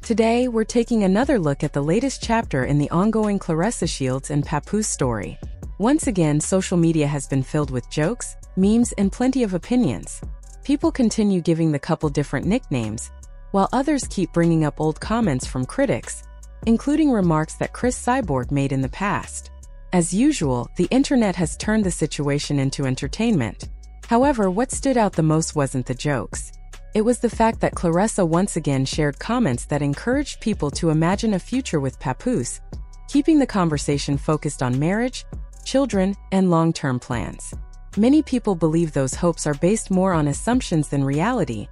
Today, we're taking another look at the latest chapter in the ongoing Claressa Shields and Papoose story. Once again, social media has been filled with jokes, memes, and plenty of opinions. People continue giving the couple different nicknames, while others keep bringing up old comments from critics, including remarks that Chris Cyborg made in the past. As usual, the internet has turned the situation into entertainment. However, what stood out the most wasn't the jokes. It was the fact that Claressa once again shared comments that encouraged people to imagine a future with Papoose, keeping the conversation focused on marriage, children, and long-term plans. Many people believe those hopes are based more on assumptions than reality,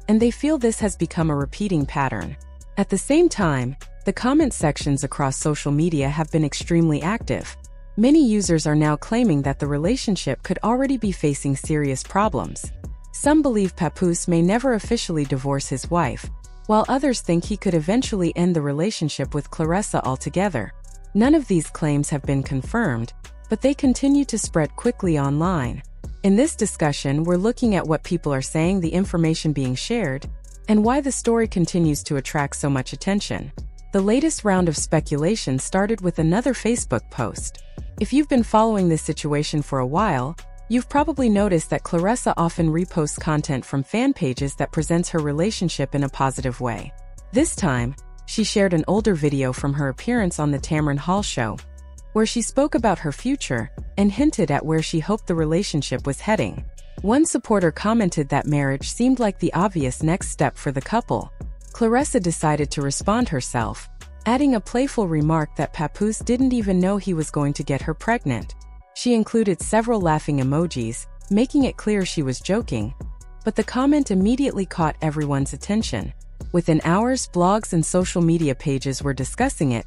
and they feel this has become a repeating pattern. At the same time, the comment sections across social media have been extremely active. Many users are now claiming that the relationship could already be facing serious problems. Some believe Papoose may never officially divorce his wife, while others think he could eventually end the relationship with Claressa altogether. None of these claims have been confirmed, but they continue to spread quickly online. In this discussion, we're looking at what people are saying, the information being shared, and why the story continues to attract so much attention. The latest round of speculation started with another Facebook post. If you've been following this situation for a while, you've probably noticed that Claressa often reposts content from fan pages that presents her relationship in a positive way. This time, she shared an older video from her appearance on the Tamron Hall show, where she spoke about her future and hinted at where she hoped the relationship was heading. One supporter commented that marriage seemed like the obvious next step for the couple. Claressa decided to respond herself, adding a playful remark that Papoose didn't even know he was going to get her pregnant. She included several laughing emojis, making it clear she was joking, but the comment immediately caught everyone's attention. Within hours, blogs and social media pages were discussing it,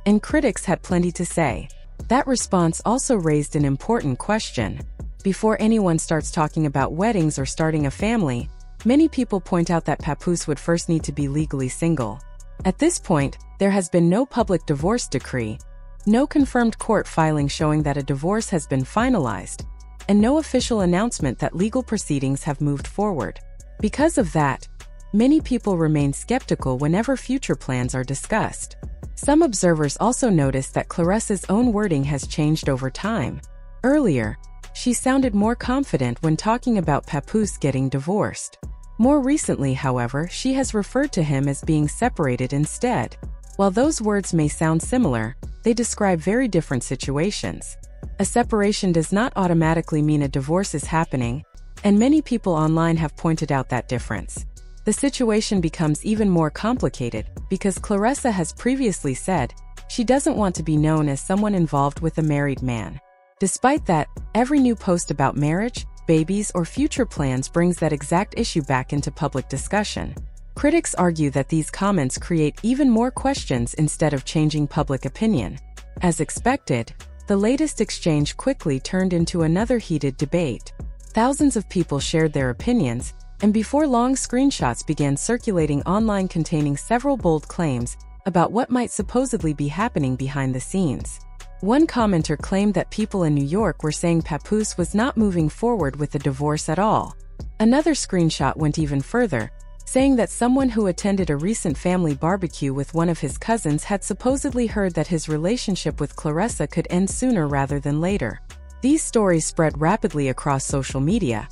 and critics had plenty to say. That response also raised an important question. Before anyone starts talking about weddings or starting a family, many people point out that Papoose would first need to be legally single. At this point, there has been no public divorce decree, no confirmed court filing showing that a divorce has been finalized, and no official announcement that legal proceedings have moved forward. Because of that, many people remain skeptical whenever future plans are discussed. Some observers also noticed that Claressa's own wording has changed over time. Earlier, she sounded more confident when talking about Papoose getting divorced. More recently, however, she has referred to him as being separated instead. While those words may sound similar, they describe very different situations. A separation does not automatically mean a divorce is happening, and many people online have pointed out that difference. The situation becomes even more complicated because Claressa has previously said she doesn't want to be known as someone involved with a married man. Despite that, every new post about marriage, babies, or future plans brings that exact issue back into public discussion. Critics argue that these comments create even more questions instead of changing public opinion. As expected, the latest exchange quickly turned into another heated debate. Thousands of people shared their opinions, and before long, screenshots began circulating online containing several bold claims about what might supposedly be happening behind the scenes. One commenter claimed that people in New York were saying Papoose was not moving forward with the divorce at all. Another screenshot went even further, saying that someone who attended a recent family barbecue with one of his cousins had supposedly heard that his relationship with Claressa could end sooner rather than later. These stories spread rapidly across social media,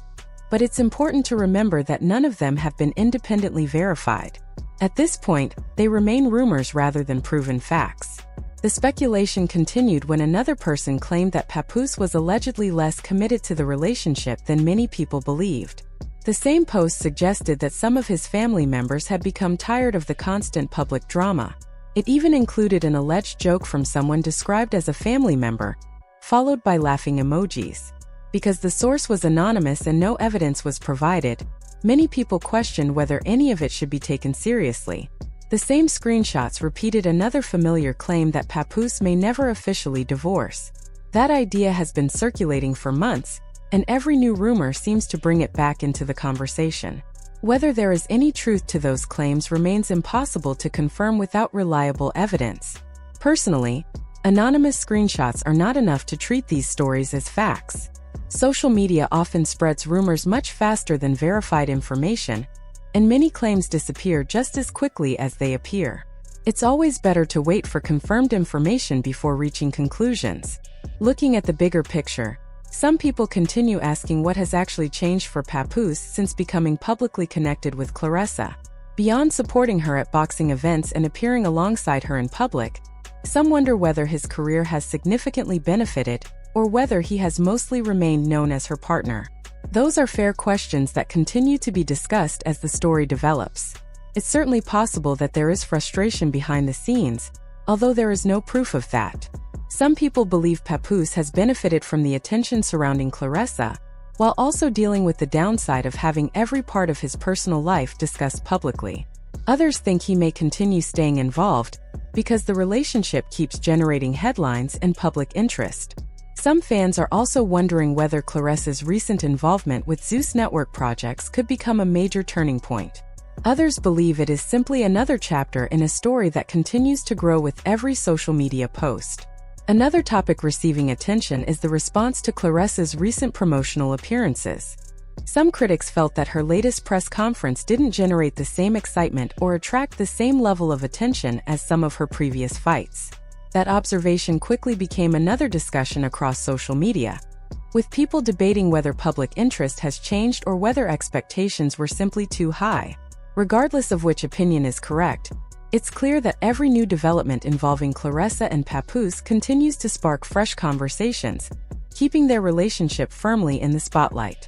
but it's important to remember that none of them have been independently verified. At this point, they remain rumors rather than proven facts. The speculation continued when another person claimed that Papoose was allegedly less committed to the relationship than many people believed. The same post suggested that some of his family members had become tired of the constant public drama. It even included an alleged joke from someone described as a family member, followed by laughing emojis. Because the source was anonymous and no evidence was provided, many people questioned whether any of it should be taken seriously. The same screenshots repeated another familiar claim that Papoose may never officially divorce. That idea has been circulating for months, and every new rumor seems to bring it back into the conversation. Whether there is any truth to those claims remains impossible to confirm without reliable evidence. Personally, anonymous screenshots are not enough to treat these stories as facts. Social media often spreads rumors much faster than verified information, and many claims disappear just as quickly as they appear. It's always better to wait for confirmed information before reaching conclusions. Looking at the bigger picture, some people continue asking what has actually changed for Papoose since becoming publicly connected with Claressa. Beyond supporting her at boxing events and appearing alongside her in public, some wonder whether his career has significantly benefited or whether he has mostly remained known as her partner. Those are fair questions that continue to be discussed as the story develops. It's certainly possible that there is frustration behind the scenes, although there is no proof of that. Some people believe Papoose has benefited from the attention surrounding Claressa, while also dealing with the downside of having every part of his personal life discussed publicly. Others think he may continue staying involved because the relationship keeps generating headlines and public interest. Some fans are also wondering whether Claressa's recent involvement with Zeus Network projects could become a major turning point. Others believe it is simply another chapter in a story that continues to grow with every social media post. Another topic receiving attention is the response to Claressa's recent promotional appearances. Some critics felt that her latest press conference didn't generate the same excitement or attract the same level of attention as some of her previous fights. That observation quickly became another discussion across social media, with people debating whether public interest has changed or whether expectations were simply too high. Regardless of which opinion is correct, it's clear that every new development involving Claressa and Papoose continues to spark fresh conversations, keeping their relationship firmly in the spotlight.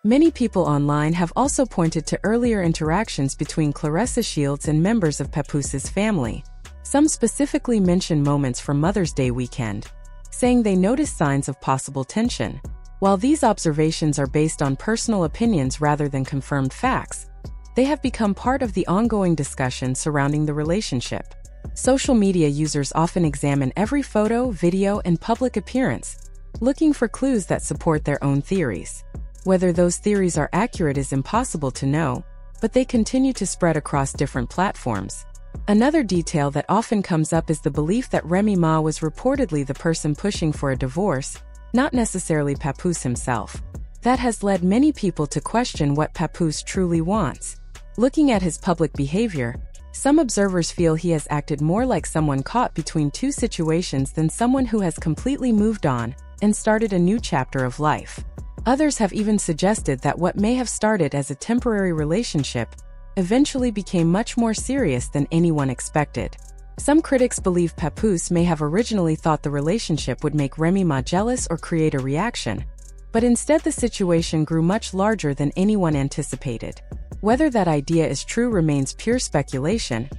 Many people online have also pointed to earlier interactions between Claressa Shields and members of Papoose's family. Some specifically mention moments from Mother's Day weekend, saying they noticed signs of possible tension. While these observations are based on personal opinions rather than confirmed facts, they have become part of the ongoing discussion surrounding the relationship. Social media users often examine every photo, video, and public appearance, looking for clues that support their own theories. Whether those theories are accurate is impossible to know, but they continue to spread across different platforms. Another detail that often comes up is the belief that Remy Ma was reportedly the person pushing for a divorce, not necessarily Papoose himself. That has led many people to question what Papoose truly wants. Looking at his public behavior, some observers feel he has acted more like someone caught between two situations than someone who has completely moved on and started a new chapter of life. Others have even suggested that what may have started as a temporary relationship eventually became much more serious than anyone expected. Some critics believe Papoose may have originally thought the relationship would make Remy Ma jealous or create a reaction, but instead the situation grew much larger than anyone anticipated. Whether that idea is true remains pure speculation,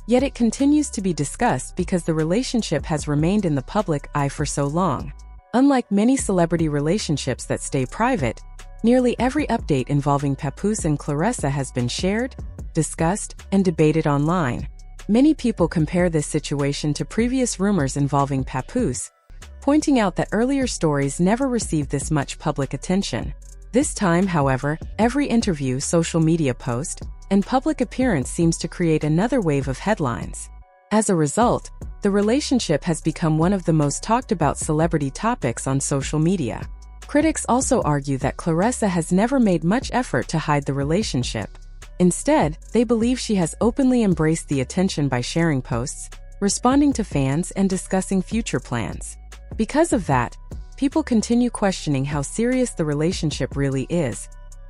yet it continues to be discussed because the relationship has remained in the public eye for so long. Unlike many celebrity relationships that stay private, nearly every update involving Papoose and Claressa has been shared, discussed, and debated online. Many people compare this situation to previous rumors involving Papoose, pointing out that earlier stories never received this much public attention. This time, however, every interview, social media post, and public appearance seems to create another wave of headlines. As a result, the relationship has become one of the most talked about celebrity topics on social media. Critics also argue that Claressa has never made much effort to hide the relationship. Instead, they believe she has openly embraced the attention by sharing posts, responding to fans, and discussing future plans. Because of that, people continue questioning how serious the relationship really is,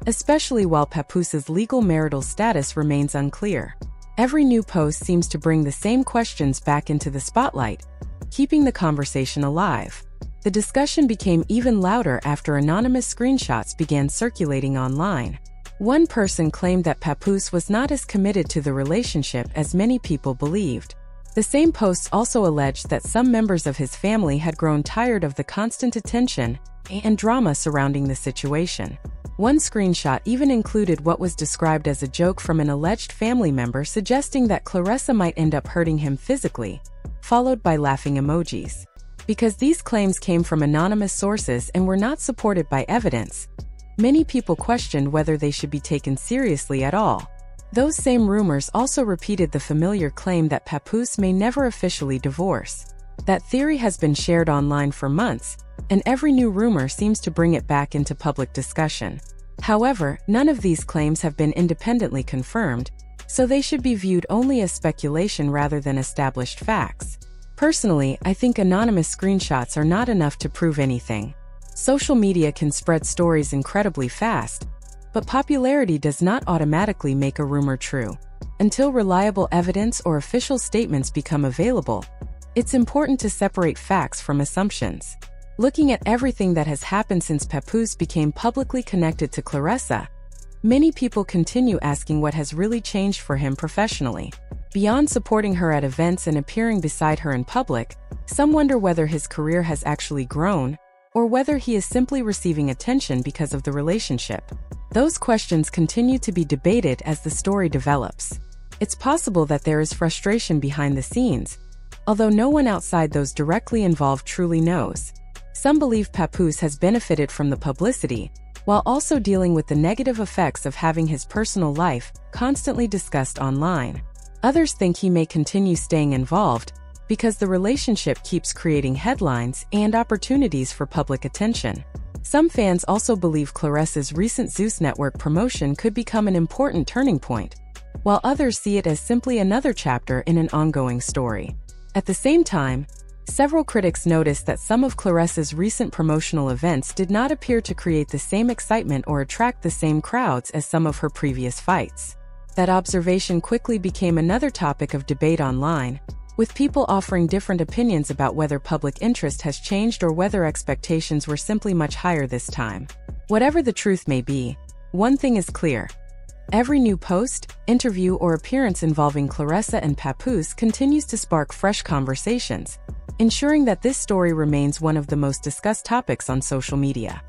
especially while Papoose's legal marital status remains unclear. Every new post seems to bring the same questions back into the spotlight, keeping the conversation alive. The discussion became even louder after anonymous screenshots began circulating online. One person claimed that Papoose was not as committed to the relationship as many people believed. The same posts also alleged that some members of his family had grown tired of the constant attention and drama surrounding the situation. One screenshot even included what was described as a joke from an alleged family member suggesting that Claressa might end up hurting him physically, followed by laughing emojis. Because these claims came from anonymous sources and were not supported by evidence, many people questioned whether they should be taken seriously at all. Those same rumors also repeated the familiar claim that Papoose may never officially divorce. That theory has been shared online for months, and every new rumor seems to bring it back into public discussion. However, none of these claims have been independently confirmed, so they should be viewed only as speculation rather than established facts. Personally, I think anonymous screenshots are not enough to prove anything. Social media can spread stories incredibly fast, but popularity does not automatically make a rumor true. Until reliable evidence or official statements become available, it's important to separate facts from assumptions. Looking at everything that has happened since Papoose became publicly connected to Claressa, many people continue asking what has really changed for him professionally. Beyond supporting her at events and appearing beside her in public, some wonder whether his career has actually grown, or whether he is simply receiving attention because of the relationship. Those questions continue to be debated as the story develops. It's possible that there is frustration behind the scenes, although no one outside those directly involved truly knows. Some believe Papoose has benefited from the publicity, while also dealing with the negative effects of having his personal life constantly discussed online. Others think he may continue staying involved because the relationship keeps creating headlines and opportunities for public attention. Some fans also believe Claressa's recent Zeus Network promotion could become an important turning point, while others see it as simply another chapter in an ongoing story. At the same time, several critics noticed that some of Claressa's recent promotional events did not appear to create the same excitement or attract the same crowds as some of her previous fights. That observation quickly became another topic of debate online, with people offering different opinions about whether public interest has changed or whether expectations were simply much higher this time. Whatever the truth may be, one thing is clear. Every new post, interview, or appearance involving Claressa and Papoose continues to spark fresh conversations, ensuring that this story remains one of the most discussed topics on social media.